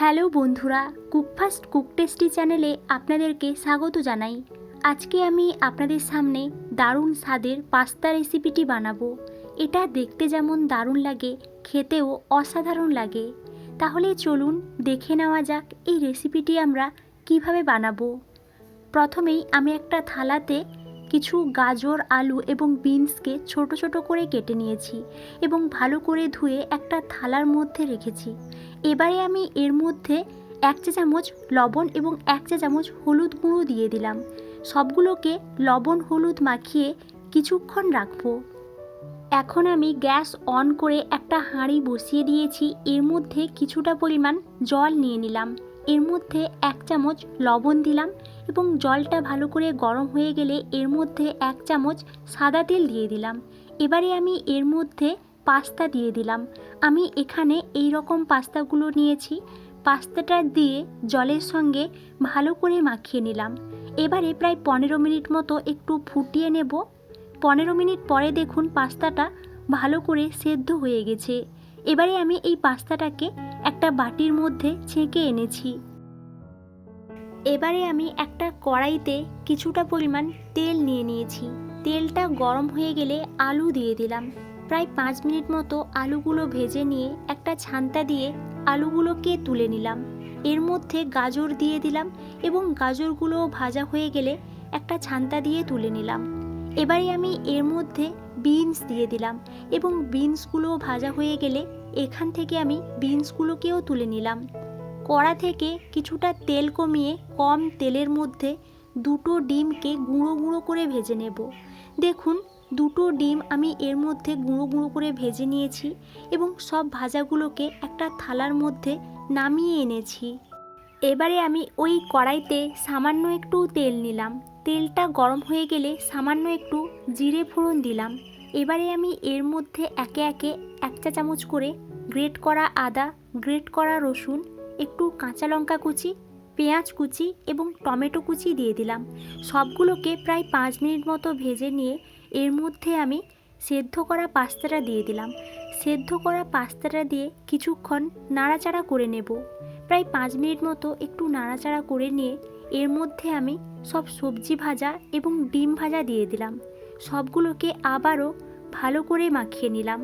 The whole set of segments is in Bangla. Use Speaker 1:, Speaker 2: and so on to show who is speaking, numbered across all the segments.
Speaker 1: হ্যালো বন্ধুরা, কুকফাস্ট কুক টেস্টি চ্যানেলে আপনাদেরকে স্বাগত জানাই। আজকে আমি আপনাদের সামনে দারুণ স্বাদের পাস্তা রেসিপিটি বানাবো। এটা দেখতে যেমন দারুণ লাগে, খেতেও অসাধারণ লাগে। তাহলে চলুন দেখে নেওয়া যাক এই রেসিপিটি আমরা কিভাবে বানাবো। প্রথমেই আমি একটা থালাতে কিছু গাজর, আলু এবং বিনসকে ছোট ছোট করে কেটে নিয়েছি এবং ভালো করে ধুয়ে একটা থালার মধ্যে রেখেছি। এবারে আমি এর মধ্যে 1 চা চামচ লবণ এবং 1 চা চামচ হলুদ গুঁড়ো দিয়ে দিলাম। সবগুলোকে লবণ হলুদ মাখিয়ে কিছুক্ষণ রাখবো। এখন আমি গ্যাস অন করে একটা হাঁড়ি বসিয়ে দিয়েছি। এর মধ্যে কিছুটা পরিমাণ জল নিয়ে নিলাম। এর মধ্যে 1 চামচ লবণ দিলাম এবং জলটা ভালো করে গরম হয়ে গেলে এর মধ্যে 1 চামচ সাদা তেল দিয়ে দিলাম। এবারে আমি এর মধ্যে পাস্তা দিয়ে দিলাম। আমি এখানে এই রকম পাস্তাগুলো নিয়েছি। পাস্তাটা দিয়ে জলের সঙ্গে ভালো করে মাখিয়ে নিলাম। এবারে প্রায় 15 মিনিট মতো একটু ফুটিয়ে নেব। 15 মিনিট পরে দেখুন পাস্তাটা ভালো করে সেদ্ধ হয়ে গেছে। এবারে আমি এই পাস্তাটাকে একটা বাটির মধ্যে ছেঁকে এনেছি। এবারে আমি একটা কড়াইতে কিছুটা পরিমাণ তেল নিয়ে নিয়েছি। তেলটা গরম হয়ে গেলে আলু দিয়ে দিলাম। প্রায় 5 মিনিট মতো আলুগুলো ভেজে নিয়ে একটা ছান্তা দিয়ে আলুগুলোকে তুলে নিলাম। এর মধ্যে গাজর দিয়ে দিলাম এবং গাজরগুলো ভাজা হয়ে গেলে একটা ছান্তা দিয়ে তুলে নিলাম। এবারে আমি এর মধ্যে বিনস দিয়ে দিলাম এবং বিনসগুলো ভাজা হয়ে গেলে এখান থেকে আমি বিনসগুলোকেও তুলে নিলাম। কড়া থেকে কিছুটা তেল কমিয়ে কম তেলের মধ্যে 2টো ডিমকে গুঁড়ো গুঁড়ো করে ভেজে নেব। দেখুন 2টো ডিম আমি এর মধ্যে গুঁড়ো গুঁড়ো করে ভেজে নিয়েছি এবং সব ভাজাগুলোকে একটা থালার মধ্যে নামিয়ে এনেছি। এবারে আমি ওই কড়াইতে সামান্য একটু তেল নিলাম। তেলটা গরম হয়ে গেলে সামান্য একটু জিরে ফোড়ন দিলাম। এবারে আমি এর মধ্যে একে একে 1 চা চামচ করে গ্রেট করা আদা, গ্রেট করা রসুন, একটু কাঁচা লঙ্কা কুচি, পেঁয়াজ কুচি এবং টমেটো কুচি দিয়ে দিলাম। সবগুলোকে প্রায় 5 মিনিট মতো ভেজে নিয়ে এর মধ্যে আমি সেদ্ধ করা পাস্তাটা দিয়ে দিলাম। সেদ্ধ করা পাস্তাটা দিয়ে কিছুক্ষণ নাড়াচাড়া করে নেব। প্রায় 5 মিনিট মতো একটু নাড়াচাড়া করে নিয়ে এর মধ্যে আমি সব সবজি ভাজা এবং ডিম ভাজা দিয়ে দিলাম। সবগুলোকে আবারও ভালো করে মাখিয়ে নিলাম।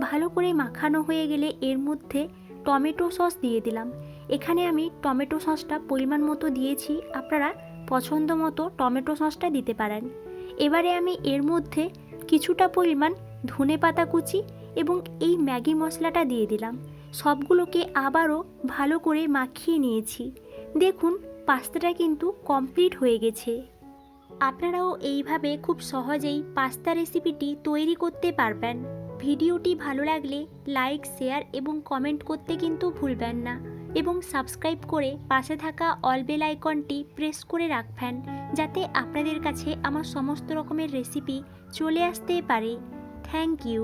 Speaker 1: ভালো করে মাখানো হয়ে গেলে এর মধ্যে টমেটো সস দিয়ে দিলাম। এখানে আমি টমেটো সসটা পরিমাণ মতো দিয়েছি, আপনারা পছন্দ মতো টমেটো সসটা দিতে পারেন। এবারে আমি এর মধ্যে কিছুটা পরিমাণ ধনেপাতা কুচি এবং এই ম্যাগি মশলাটা দিয়ে দিলাম। সবগুলোকে আবারও ভালো করে মাখিয়ে নিয়েছি। দেখুন পাস্তাটা কিন্তু কমপ্লিট হয়ে গেছে। আপনারাও এইভাবে খুব সহজেই পাস্তা রেসিপিটি তৈরি করতে পারবেন। ভিডিওটি ভালো লাগলে লাইক, শেয়ার এবং কমেন্ট করতে কিন্তু ভুলবেন না এবং সাবস্ক্রাইব করে পাশে থাকা অল বেল আইকনটি প্রেস করে রাখবেন, যাতে আপনাদের কাছে আমার সমস্ত রকমের রেসিপি চলে আসতে পারে। Thank you.